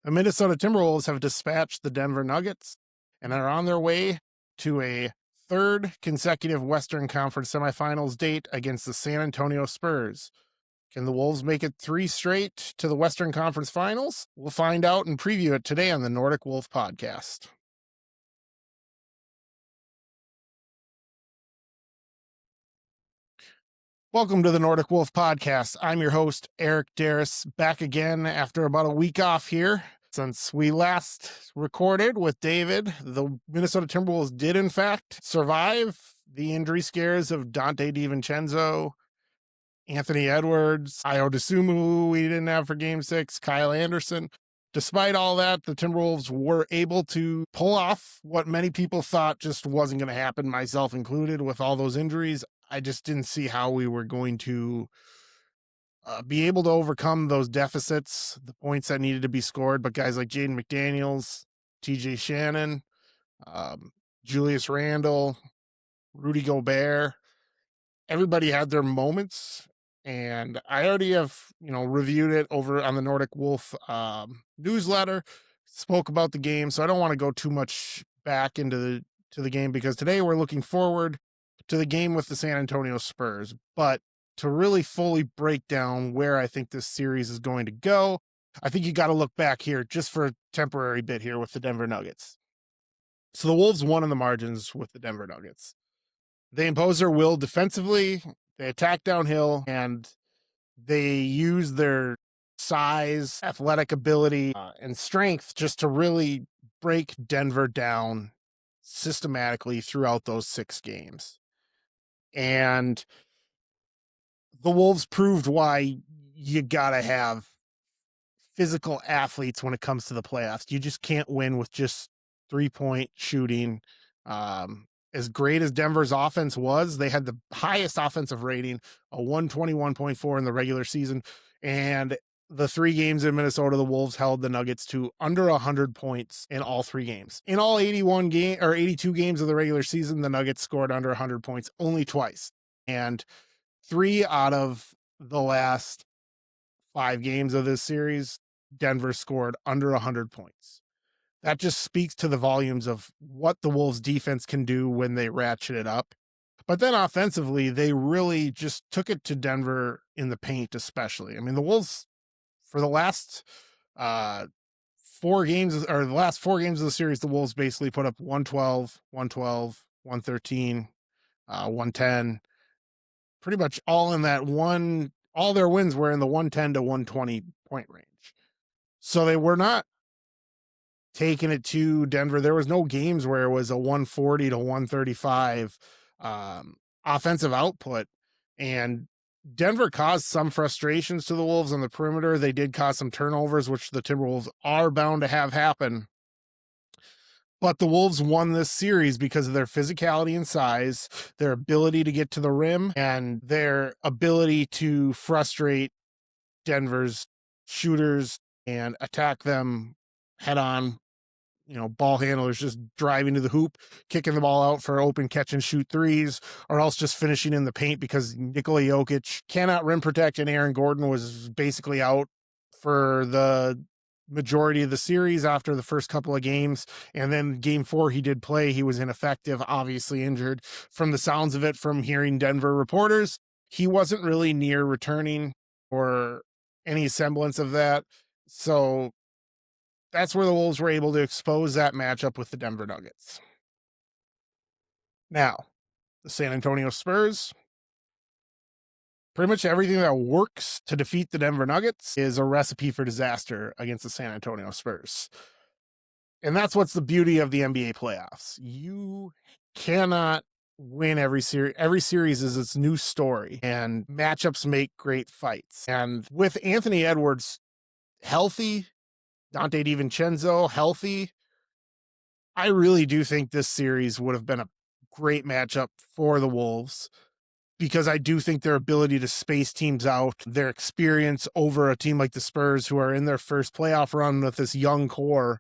The Minnesota Timberwolves have dispatched the Denver Nuggets and are on their way to a third consecutive Western Conference semifinals date against the San Antonio Spurs. Can the Wolves make it three straight to the Western Conference Finals? We'll find out and preview it today on the Nordic Wolf podcast. Welcome to the Nordic Wolf podcast. I'm your host, Eric Darris, back again after about a week off here. Since we last recorded with David, the Minnesota Timberwolves did, in fact, survive the injury scares of Dante DiVincenzo, Anthony Edwards, Ayo Dosunmu we didn't have for Game 6, Kyle Anderson. Despite all that, the Timberwolves were able to pull off what many people thought just wasn't going to happen, myself included, with all those injuries. I just didn't see how we were going to be able to overcome those deficits, the points that needed to be scored. But guys like Jaden McDaniels, TJ Shannon, Julius Randle, Rudy Gobert, everybody had their moments. And I already have, reviewed it over on the Nordic Wolf newsletter, spoke about the game. So I don't want to go too much back into the game, because today we're looking forward to the game with the San Antonio Spurs. But to really fully break down where I think this series is going to go, I think you got to look back here just for a temporary bit here with the Denver Nuggets. So the Wolves won in the margins with the Denver Nuggets. They impose their will defensively, they attack downhill, and they use their size, athletic ability, and strength just to really break Denver down systematically throughout those 6 games. And the Wolves proved why you gotta have physical athletes when it comes to the playoffs. You just can't win with just 3-point shooting. As great as Denver's offense was, they had the highest offensive rating, a 121.4 in the regular season. And the 3 games in Minnesota, the Wolves held the Nuggets to under 100 points in all 3 games. In all 82 games of the regular season, the Nuggets scored under 100 points only twice. And 3 out of the last 5 games of this series, Denver scored under 100 points. That just speaks to the volumes of what the Wolves defense can do when they ratchet it up. But then offensively, they really just took it to Denver in the paint, especially. I mean, the Wolves, for the last 4 games, or the last 4 games of the series, the Wolves basically put up 112, 112, 113, 110, pretty much all in that one. All their wins were in the 110 to 120 point range. So they were not taking it to Denver. There was no games where it was a 140 to 135 offensive output. And Denver caused some frustrations to the Wolves on the perimeter. They did cause some turnovers, which the Timberwolves are bound to have happen. But the Wolves won this series because of their physicality and size, their ability to get to the rim, and their ability to frustrate Denver's shooters and attack them head on. Ball handlers just driving to the hoop, kicking the ball out for open catch and shoot threes, or else just finishing in the paint because Nikola Jokic cannot rim protect, and Aaron Gordon was basically out for the majority of the series after the first couple of games. And then game 4, he did play. He was ineffective, obviously injured. From the sounds of it, from hearing Denver reporters, he wasn't really near returning or any semblance of that. So that's where the Wolves were able to expose that matchup with the Denver Nuggets. Now, the San Antonio Spurs, pretty much everything that works to defeat the Denver Nuggets is a recipe for disaster against the San Antonio Spurs. And that's what's the beauty of the NBA playoffs. You cannot win every series. Every series is its new story, and matchups make great fights. And with Anthony Edwards healthy, Dante DiVincenzo healthy, I really do think this series would have been a great matchup for the Wolves, because I do think their ability to space teams out, their experience over a team like the Spurs, who are in their first playoff run with this young core,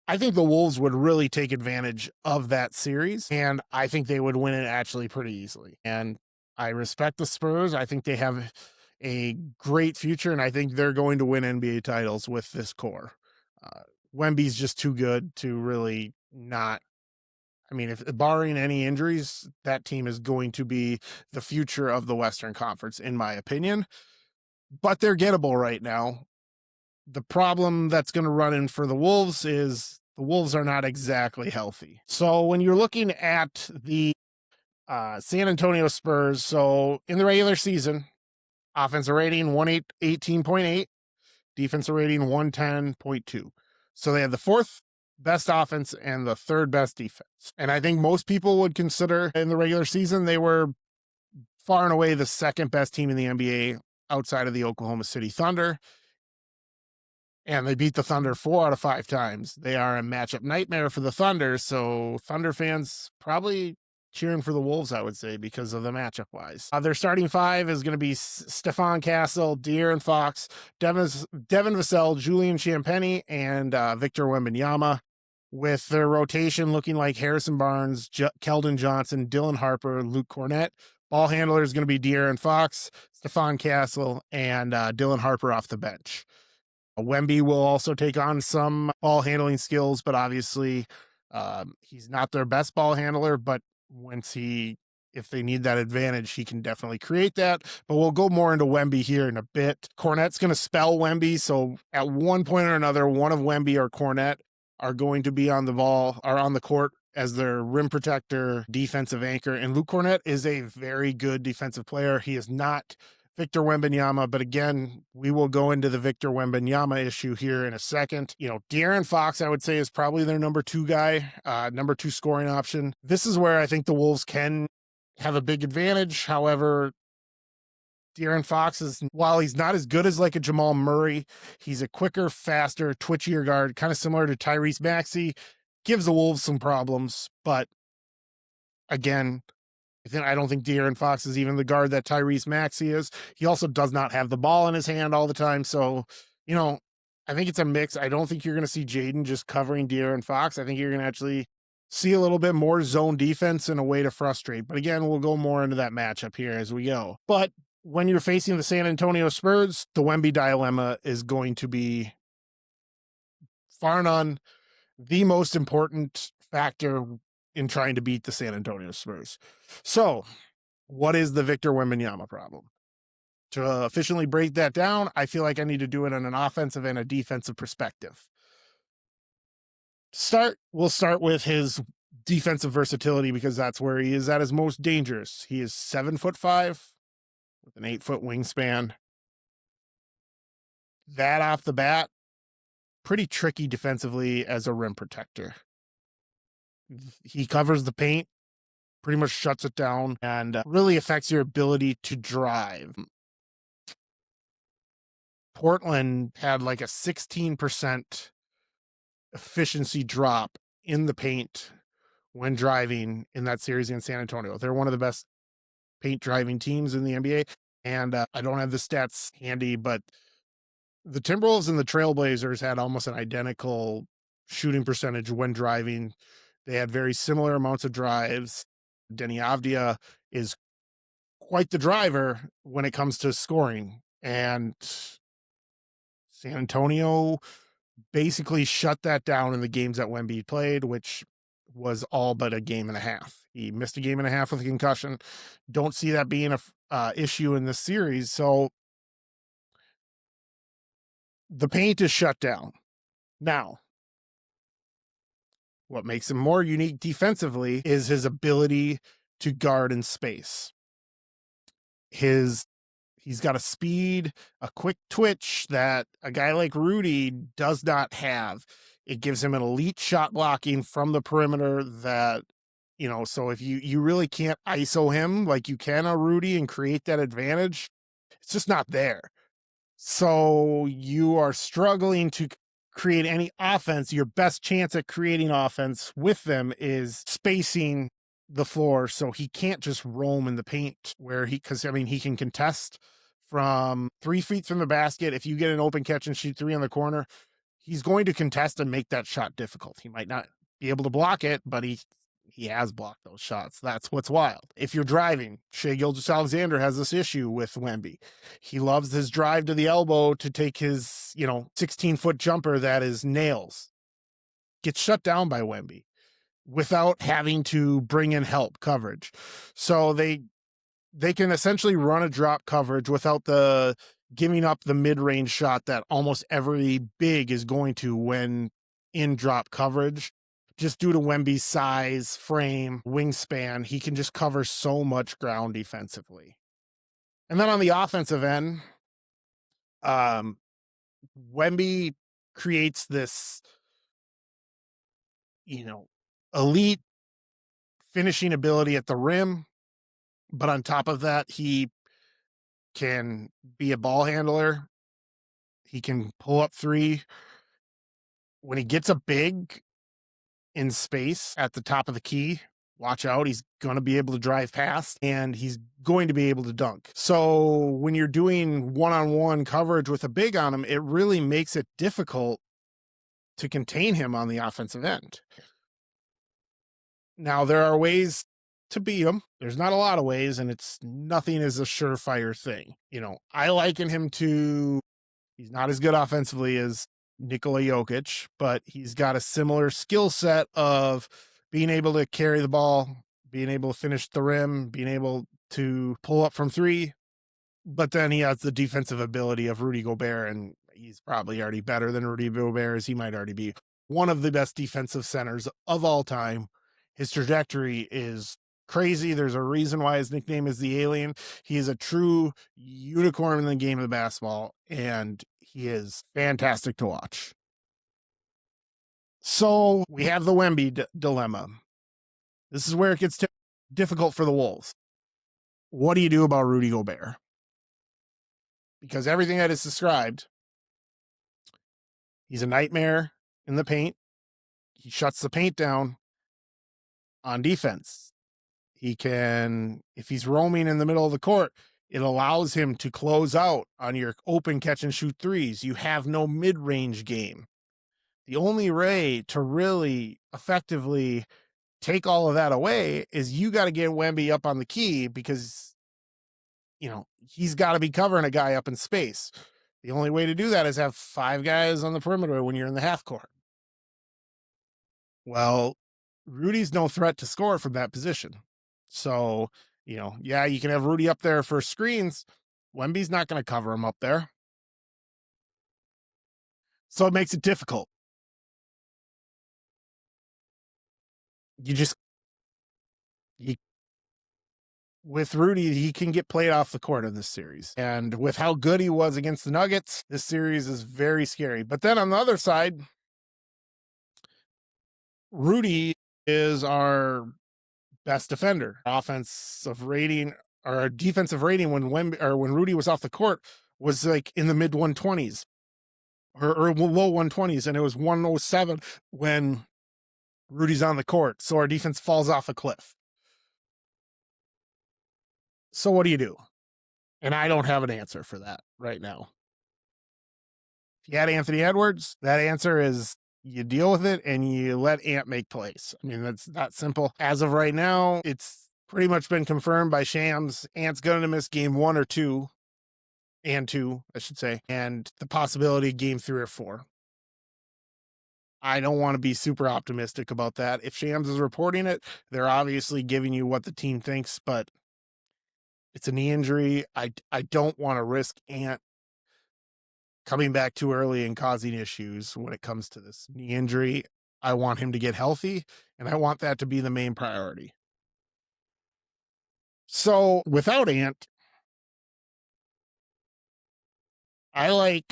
I think the Wolves would really take advantage of that series, and I think they would win it actually pretty easily. And I respect the Spurs. I think they have a great future, and I think they're going to win NBA titles with this core. Wemby's just too good to really not. I mean, if barring any injuries, that team is going to be the future of the Western Conference, in my opinion. But they're gettable right now. The problem that's going to run in for the Wolves is the Wolves are not exactly healthy. So when you're looking at the San Antonio Spurs, so in the regular season, offensive rating 118.8, defensive rating 110.2. So they have the fourth best offense and the third best defense. And I think most people would consider in the regular season they were far and away the second best team in the NBA outside of the Oklahoma City Thunder. And they beat the Thunder 4 out of 5 times. They are a matchup nightmare for the Thunder. So Thunder fans probably cheering for the Wolves, I would say, because of the matchup wise. Their starting 5 is going to be Stephon Castle, De'Aaron Fox, Devin Vassell, Julian Champagnie, and Victor Wembenyama, with their rotation looking like Harrison Barnes, Keldon Johnson, Dylan Harper, Luke Cornett. Ball handler is going to be De'Aaron Fox, Stephon Castle, and Dylan Harper off the bench. Wemby will also take on some ball handling skills, but obviously he's not their best ball handler, but if they need that advantage, he can definitely create that. But we'll go more into Wemby here in a bit. Cornett's going to spell Wemby. So at one point or another, one of Wemby or Cornett are going to be on the court as their rim protector, defensive anchor. And Luke Cornett is a very good defensive player. He is not Victor Wembenyama, but again, we will go into the Victor Wembenyama issue here in a second. De'Aaron Fox, I would say, is probably their number 2 guy, number 2 scoring option. This is where I think the Wolves can have a big advantage. However, De'Aaron Fox while he's not as good as like a Jamal Murray, he's a quicker, faster, twitchier guard, kind of similar to Tyrese Maxey, gives the Wolves some problems. But again, I don't think De'Aaron Fox is even the guard that Tyrese Maxey is. He also does not have the ball in his hand all the time. So, I think it's a mix. I don't think you're going to see Jaden just covering De'Aaron Fox. I think you're going to actually see a little bit more zone defense and a way to frustrate. But again, we'll go more into that matchup here as we go. But when you're facing the San Antonio Spurs, the Wemby dilemma is going to be far none the most important factor in trying to beat the San Antonio Spurs. So, what is the Victor Wembanyama problem? To efficiently break that down, I feel like I need to do it on an offensive and a defensive perspective. We'll start with his defensive versatility because that's where he is at his most dangerous. He is 7'5" with an 8-foot wingspan. That off the bat, pretty tricky defensively as a rim protector. He covers the paint, pretty much shuts it down, and really affects your ability to drive. Portland had like a 16% efficiency drop in the paint when driving in that series in San Antonio. They're one of the best paint driving teams in the NBA. And I don't have the stats handy, but the Timberwolves and the Trailblazers had almost an identical shooting percentage when driving. They had very similar amounts of drives. Denny Avdia is quite the driver when it comes to scoring. And San Antonio basically shut that down in the games that Wemby played, which was all but a game and a half. He missed a game and a half with a concussion. Don't see that being a issue in this series. So the paint is shut down. Now, what makes him more unique defensively is his ability to guard in space. He's got a speed, a quick twitch that a guy like Rudy does not have. It gives him an elite shot blocking from the perimeter that, so if you really can't ISO him like you can a Rudy and create that advantage, it's just not there. So you are struggling to create any offense. Your best chance at creating offense with them is spacing the floor. So he can't just roam in the paint because he can contest from 3 feet from the basket. If you get an open catch and shoot 3 on the corner, he's going to contest and make that shot difficult. He might not be able to block it, but he has blocked those shots. That's what's wild. If you're driving, Shai Gilgeous-Alexander has this issue with Wemby. He loves his drive to the elbow to take his, 16-foot jumper that is nails. Gets shut down by Wemby without having to bring in help coverage. So they can essentially run a drop coverage without the giving up the mid-range shot that almost every big is going to when in drop coverage. Just due to Wemby's size, frame, wingspan, he can just cover so much ground defensively. And then on the offensive end, Wemby creates this, elite finishing ability at the rim. But on top of that, he can be a ball handler. He can pull up three. When he gets a big in space at the top of the key, watch out. He's going to be able to drive past and he's going to be able to dunk. So when you're doing one-on-one coverage with a big on him, it really makes it difficult to contain him on the offensive end. Now, there are ways to beat him. There's not a lot of ways, and nothing is a surefire thing. I liken him to, he's not as good offensively as Nikola Jokic, but he's got a similar skill set of being able to carry the ball, being able to finish the rim, being able to pull up from three. But then he has the defensive ability of Rudy Gobert, and he's probably already better than Rudy Gobert, as he might already be one of the best defensive centers of all time. His trajectory is crazy. There's a reason why his nickname is the Alien. He is a true unicorn in the game of basketball, and he is fantastic to watch. So we have the Wemby dilemma. This is where it gets difficult for the Wolves. What do you do about Rudy Gobert? Because everything I just described, he's a nightmare in the paint. He shuts the paint down on defense. He can, if he's roaming in the middle of the court, it allows him to close out on your open catch and shoot threes. You have no mid-range game. The only way to really effectively take all of that away is you got to get Wemby up on the key because, he's got to be covering a guy up in space. The only way to do that is have 5 guys on the perimeter when you're in the half court. Well, Rudy's no threat to score from that position. So, you can have Rudy up there for screens. Wemby's not going to cover him up there. So it makes it difficult. With Rudy, he can get played off the court in this series. And with how good he was against the Nuggets, this series is very scary. But then on the other side, Rudy is our best defender. Offensive rating, or our defensive rating when Rudy was off the court was like in the mid 120s or low 120s, and it was 107 when Rudy's on the court. So our defense falls off a cliff. So what do you do? And I don't have an answer for that right now. If you had Anthony Edwards, that answer is you deal with it and you let Ant make plays. I mean, that's that simple. As of right now, it's pretty much been confirmed by Shams. Ant's going to miss game 1 or 2, and 2, I should say, and the possibility of game 3 or 4. I don't want to be super optimistic about that. If Shams is reporting it, they're obviously giving you what the team thinks, but it's a knee injury. I don't want to risk Ant coming back too early and causing issues when it comes to this knee injury. I want him to get healthy, and I want that to be the main priority. So without Ant, I like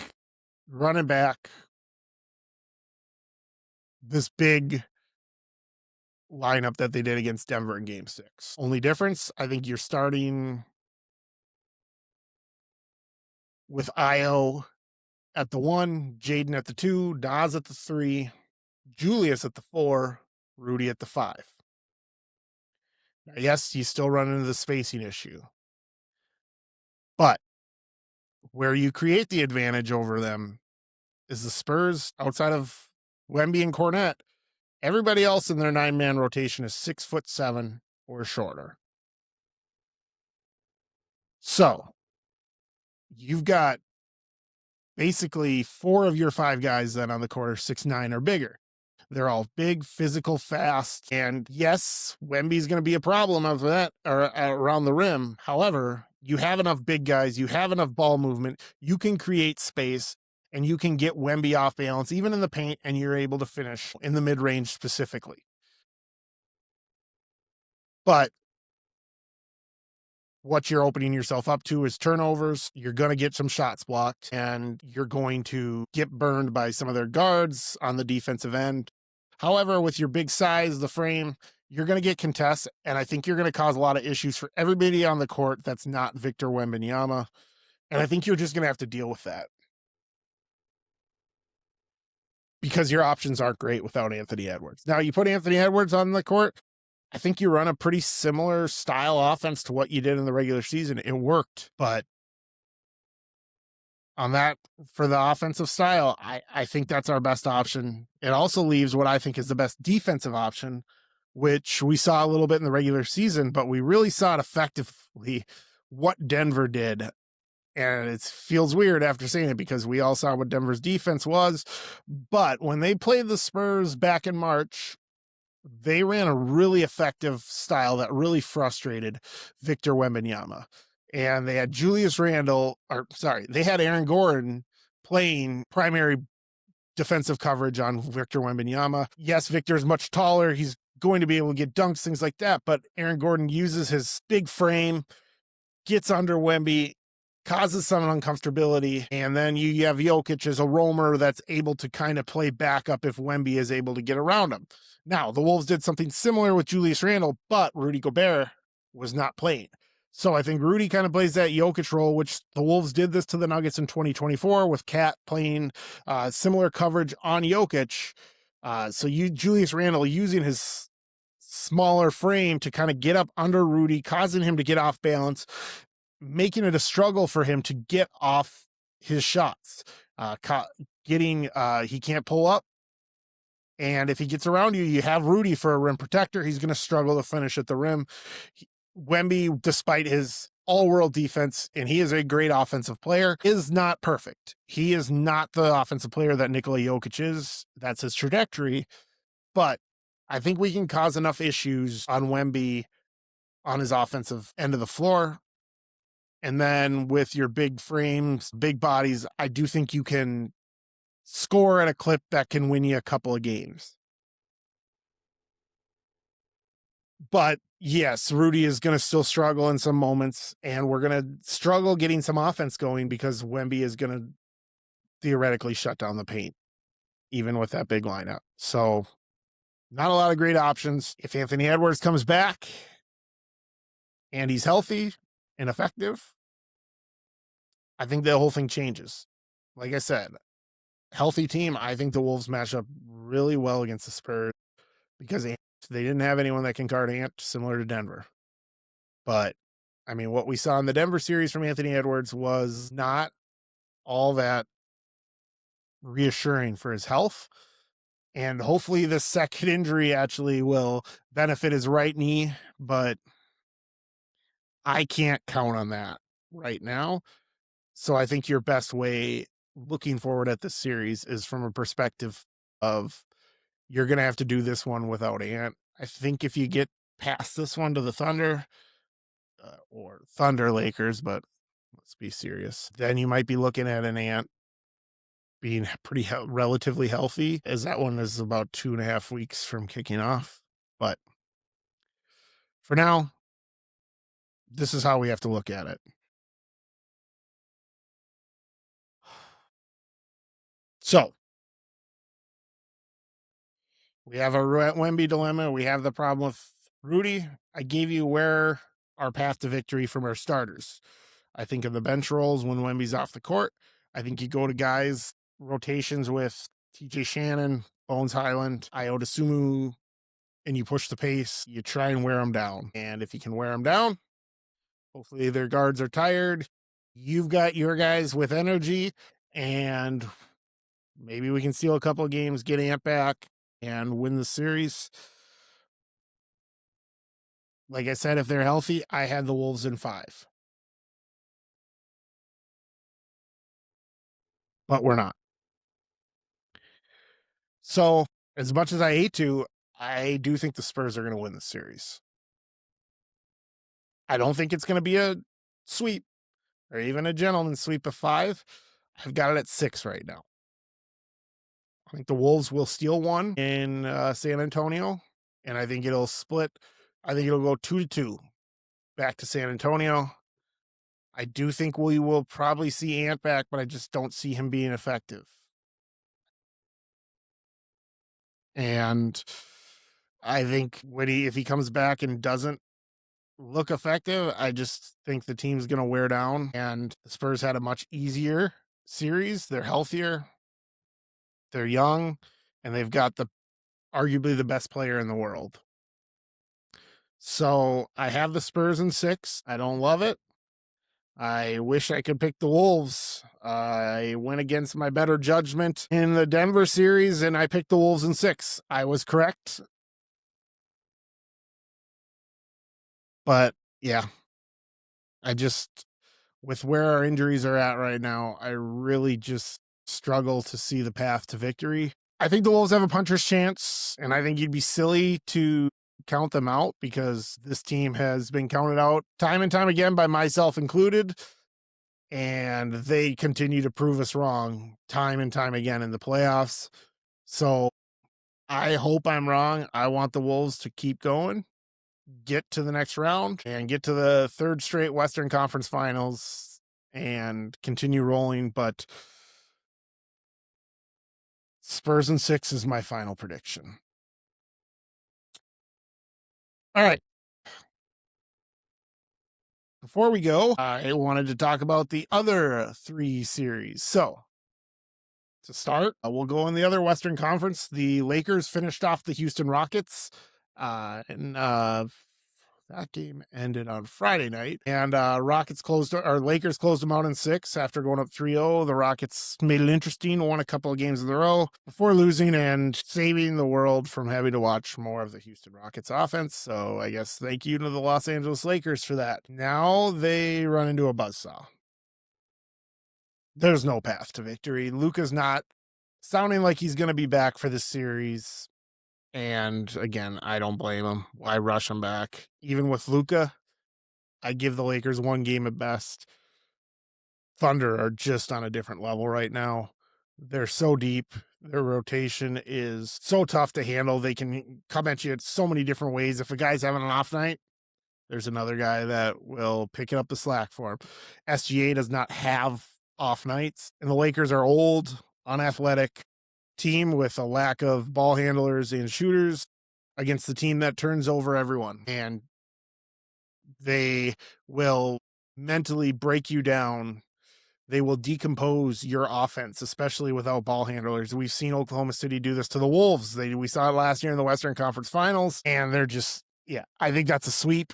running back this big lineup that they did against Denver in game 6. Only difference, I think you're starting with Io at the 1, Jaden at the 2, Nas at the 3, Julius at the 4, Rudy at the 5. Now, yes, you still run into the spacing issue, but where you create the advantage over them is the Spurs, outside of Wemby and Cornette, Everybody else in their 9-man rotation is 6'7" or shorter. So you've got basically 4 of your 5 guys then on the court are 6'9" or bigger. They're all big, physical, fast, and yes, Wemby's going to be a problem of that or around the rim. However, you have enough big guys, you have enough ball movement, you can create space, and you can get Wemby off balance, even in the paint, and you're able to finish in the mid-range specifically. But what you're opening yourself up to is turnovers. You're going to get some shots blocked, and you're going to get burned by some of their guards on the defensive end. However, with your big size, the frame, you're going to get contests, and I think you're going to cause a lot of issues for everybody on the court that's not Victor Wembenyama. And I think you're just going to have to deal with that because your options aren't great without Anthony Edwards. Now, you put Anthony Edwards on the court, I think you run a pretty similar style offense to what you did in the regular season. It worked, but on that, for the offensive style, I think that's our best option. It also leaves what I think is the best defensive option, which we saw a little bit in the regular season, but we really saw it effectively what Denver did. And it feels weird after saying it because we all saw what Denver's defense was. But when they played the Spurs back in March, they ran a really effective style that really frustrated Victor Wembenyama. And they had they had Aaron Gordon playing primary defensive coverage on Victor Wembenyama. Yes, Victor's much taller. He's going to be able to get dunks, things like that. But Aaron Gordon uses his big frame, gets under Wemby, causes some uncomfortability, and then you have Jokic as a roamer that's able to kind of play backup if Wemby is able to get around him. Now, the Wolves did something similar with Julius Randle, but Rudy Gobert was not playing. So I think Rudy kind of plays that Jokic role, which the Wolves did this to the Nuggets in 2024 with Cat playing similar coverage on Jokic. Julius Randle using his smaller frame to kind of get up under Rudy, causing him to get off balance, making it a struggle for him to get off his shots. He can't pull up. And if he gets around you, you have Rudy for a rim protector. He's going to struggle to finish at the rim. Wemby, despite his all-world defense, and he is a great offensive player, is not perfect. He is not the offensive player that Nikola Jokic is. That's his trajectory. But I think we can cause enough issues on Wemby on his offensive end of the floor. And then with your big frames, big bodies, I do think you can score at a clip that can win you a couple of games. But yes, Rudy is going to still struggle in some moments, and we're going to struggle getting some offense going because Wemby is going to theoretically shut down the paint, even with that big lineup. So not a lot of great options. If Anthony Edwards comes back and he's healthy and effective, I think the whole thing changes. Like I said, healthy team, I think the Wolves match up really well against the Spurs because they didn't have anyone that can guard Ant, similar to Denver. But, I mean, what we saw in the Denver series from Anthony Edwards was not all that reassuring for his health. And hopefully this second injury actually will benefit his right knee, but I can't count on that right now. So I think your best way looking forward at this series is from a perspective of you're going to have to do this one without Ant. I think if you get past this one to the Thunder or Thunder Lakers, but let's be serious, then you might be looking at an Ant being relatively healthy, as that one is about 2.5 weeks from kicking off. But for now, this is how we have to look at it. So we have a Wemby dilemma. We have the problem with Rudy. I gave you where our path to victory from our starters. I think of the bench roles when Wemby's off the court. I think you go to guys rotations with TJ Shannon, Bones Highland, Iota Sumu, and you push the pace. You try and wear them down. And if you can wear them down, hopefully their guards are tired. You've got your guys with energy, and maybe we can steal a couple of games, get Ant back, and win the series. Like I said, if they're healthy, I had the Wolves in 5, but we're not. So, as much as I hate to, I do think the Spurs are going to win the series. I don't think it's going to be a sweep or even a gentleman's sweep of 5. I've got it at 6 right now. I think the Wolves will steal one in San Antonio, and I think it'll split. I think it'll go 2-2 back to San Antonio. I do think we will probably see Ant back, but I just don't see him being effective. And I think if he comes back and doesn't look effective, I just think the team's going to wear down. And the Spurs had a much easier series. They're healthier, they're young, and they've got arguably the best player in the world. So I have the Spurs in 6. I don't love it. I wish I could pick the Wolves. I went against my better judgment in the Denver series, and I picked the Wolves in 6. I was correct. But yeah, with where our injuries are at right now, I really just struggle to see the path to victory. I think the Wolves have a puncher's chance, and I think you'd be silly to count them out because this team has been counted out time and time again by myself included, and they continue to prove us wrong time and time again in the playoffs. So I hope I'm wrong. I want the Wolves to keep going, get to the next round, and get to the 3rd straight Western Conference Finals and continue rolling. But Spurs in 6 is my final prediction. All right. Before we go, I wanted to talk about the other 3 series. So, to start, we'll go in the other Western Conference. The Lakers finished off the Houston Rockets, and that game ended on Friday night, and Lakers closed them out in 6 after going up 3-0. The Rockets made it interesting, won a couple of games in a row before losing and saving the world from having to watch more of the Houston Rockets offense. So I guess thank you to the Los Angeles Lakers for that. Now they run into a buzzsaw. There's no path to victory. Luka's not sounding like he's going to be back for this series. And again, I don't blame him. Why rush him back? Even with Luka, I give the Lakers 1 game at best. Thunder are just on a different level right now. They're so deep. Their rotation is so tough to handle. They can come at you in so many different ways. If a guy's having an off night, there's another guy that will pick up the slack for him. SGA does not have off nights, and the Lakers are old, unathletic team with a lack of ball handlers and shooters against the team that turns over everyone. And they will mentally break you down. They will decompose your offense, especially without ball handlers. We've seen Oklahoma City do this to the Wolves. We saw it last year in the Western Conference Finals, and they're just, I think that's a sweep.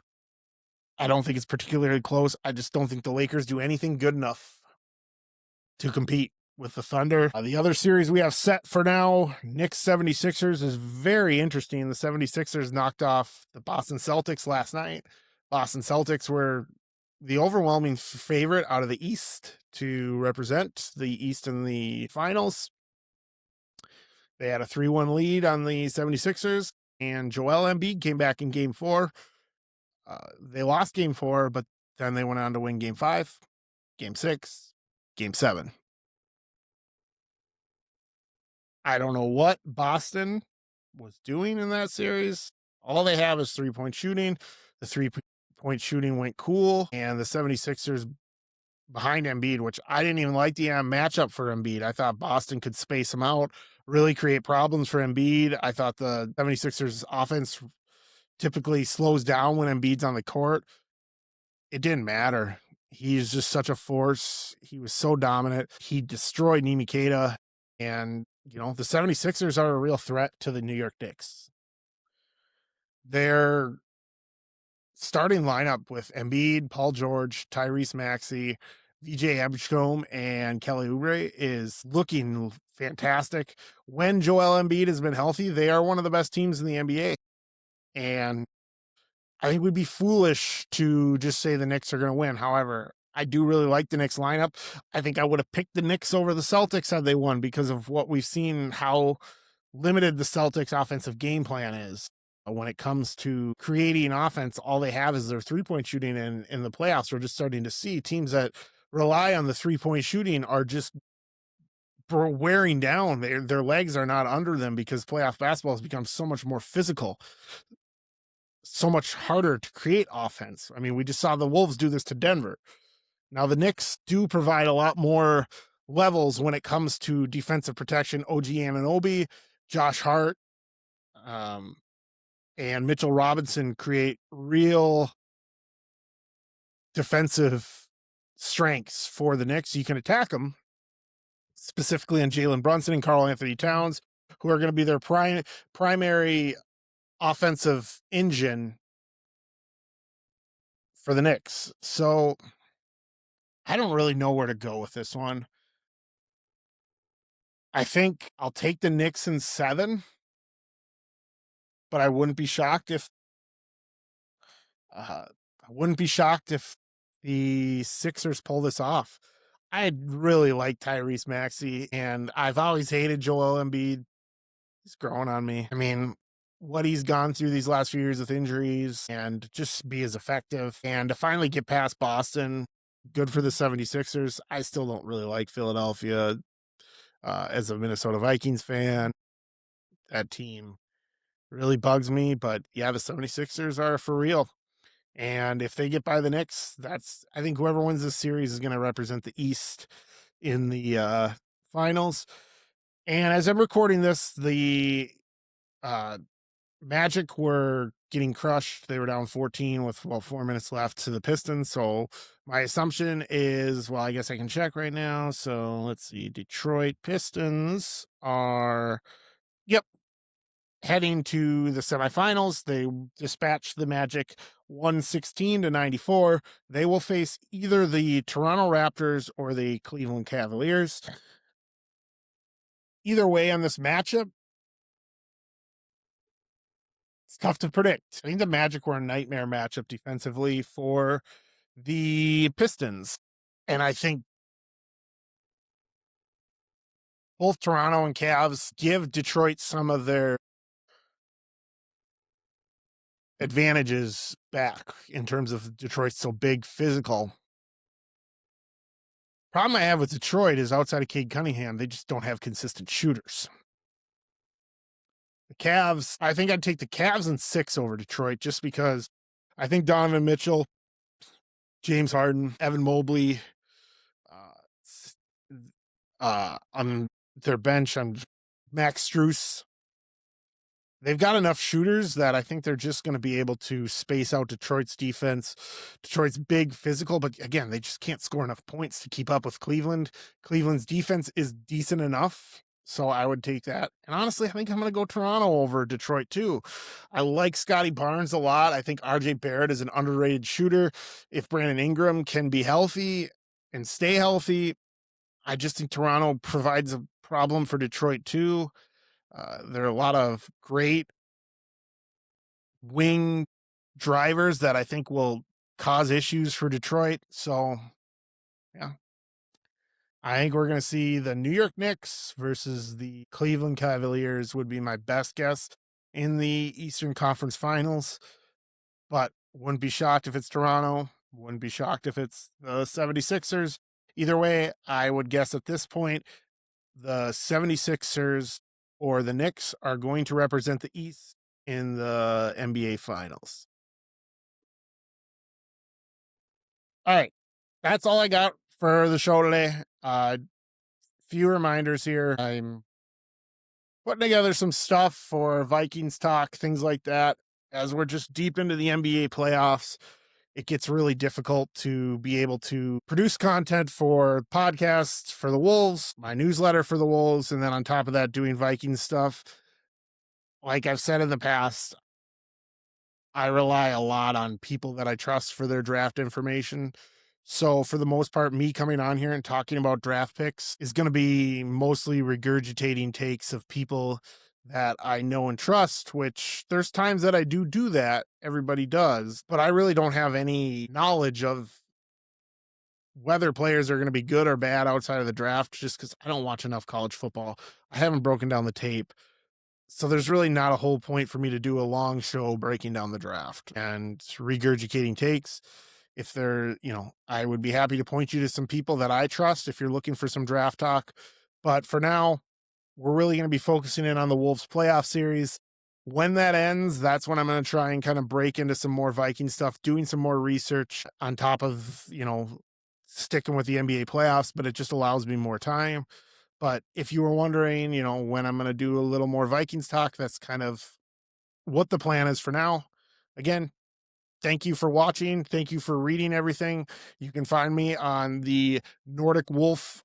I don't think it's particularly close. I just don't think the Lakers do anything good enough to compete with the Thunder. The other series we have set for now, Knicks 76ers, is very interesting. The 76ers knocked off the Boston Celtics last night. Boston Celtics were the overwhelming favorite out of the East to represent the East in the finals. They had a 3-1 lead on the 76ers, and Joel Embiid came back in game 4. They lost game 4, but then they went on to win game 5, game 6, game 7. I don't know what Boston was doing in that series. All they have is 3-point shooting. The 3-point shooting went cool, and the 76ers behind Embiid, which I didn't even like the matchup for Embiid. I thought Boston could space him out, really create problems for Embiid. I thought the 76ers offense typically slows down when Embiid's on the court. It didn't matter. He's just such a force. He was so dominant. He destroyed Nimikata. And, the 76ers are a real threat to the New York Knicks. Their starting lineup with Embiid, Paul George, Tyrese Maxey, VJ Abishcombe and Kelly Oubre is looking fantastic. When Joel Embiid has been healthy, they are one of the best teams in the NBA. And I think we'd be foolish to just say the Knicks are going to win. However, I do really like the Knicks lineup. I think I would have picked the Knicks over the Celtics had they won because of what we've seen, how limited the Celtics offensive game plan is. When it comes to creating offense, all they have is their three-point shooting. And in the playoffs, we're just starting to see teams that rely on the three-point shooting are just wearing down. Their legs are not under them because playoff basketball has become so much more physical, so much harder to create offense. I mean, we just saw the Wolves do this to Denver. Now, the Knicks do provide a lot more levels when it comes to defensive protection. OG Anunoby, Josh Hart, and Mitchell Robinson create real defensive strengths for the Knicks. You can attack them, specifically on Jalen Brunson and Karl Anthony Towns, who are going to be their primary offensive engine for the Knicks. So I don't really know where to go with this one. I think I'll take the Knicks in 7, but I wouldn't be shocked if the Sixers pull this off. I really like Tyrese Maxey, and I've always hated Joel Embiid. He's growing on me. I mean, what he's gone through these last few years with injuries and just be as effective and to finally get past Boston, good for the 76ers. I still don't really like Philadelphia as a Minnesota Vikings fan. That team really bugs me, but yeah, the 76ers are for real. And if they get by the Knicks, I think whoever wins this series is going to represent the East in the finals. And as I'm recording this, the Magic were getting crushed. They were down 14 with 4 minutes left to the Pistons. So my assumption is, well, I guess I can check right now. So let's see. Detroit Pistons are, yep, heading to the semifinals. They dispatched the Magic 116-94. They will face either the Toronto Raptors or the Cleveland Cavaliers. Either way on this matchup, it's tough to predict. I think the Magic were a nightmare matchup defensively for the Pistons. And I think both Toronto and Cavs give Detroit some of their advantages back in terms of Detroit's so big, physical. Problem I have with Detroit is outside of Cade Cunningham, they just don't have consistent shooters. The Cavs, I think I'd take the Cavs in 6 over Detroit just because I think Donovan Mitchell, James Harden, Evan Mobley, on their bench, on Max Strus, they've got enough shooters that I think they're just going to be able to space out Detroit's defense. Detroit's big, physical, but again, they just can't score enough points to keep up with Cleveland. Cleveland's defense is decent enough, so I would take that. And honestly, I think I'm going to go Toronto over Detroit too. I like Scotty Barnes a lot. I think RJ Barrett is an underrated shooter. If Brandon Ingram can be healthy and stay healthy, I just think Toronto provides a problem for Detroit too. There are a lot of great wing drivers that I think will cause issues for Detroit. So, yeah, I think we're going to see the New York Knicks versus the Cleveland Cavaliers would be my best guess in the Eastern Conference Finals. But wouldn't be shocked if it's Toronto. Wouldn't be shocked if it's the 76ers. Either way, I would guess at this point, the 76ers or the Knicks are going to represent the East in the NBA Finals. All right. That's all I got for the show today. Few reminders here. I'm putting together some stuff for Vikings talk, things like that. As we're just deep into the NBA playoffs, it gets really difficult to be able to produce content for podcasts for the Wolves, my newsletter for the Wolves, and then on top of that, doing Vikings stuff. Like I've said in the past, I rely a lot on people that I trust for their draft information. So for the most part, me coming on here and talking about draft picks is going to be mostly regurgitating takes of people that I know and trust, which there's times that I do that. Everybody does, but I really don't have any knowledge of whether players are going to be good or bad outside of the draft just because I don't watch enough college football. I haven't broken down the tape. So there's really not a whole point for me to do a long show breaking down the draft and regurgitating takes. If they're, I would be happy to point you to some people that I trust if you're looking for some draft talk. But for now, we're really going to be focusing in on the Wolves playoff series. When that ends, that's when I'm going to try and kind of break into some more Viking stuff, doing some more research on top of, sticking with the NBA playoffs, but it just allows me more time. But if you were wondering, when I'm going to do a little more Vikings talk, that's kind of what the plan is for now. Again, thank you for watching. Thank you for reading everything. You can find me on the Nordic Wolf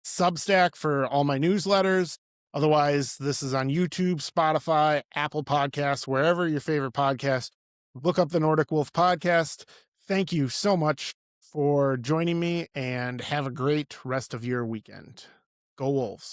Substack for all my newsletters. Otherwise, this is on YouTube, Spotify, Apple Podcasts, wherever your favorite podcast. Look up the Nordic Wolf podcast. Thank you so much for joining me and have a great rest of your weekend. Go Wolves.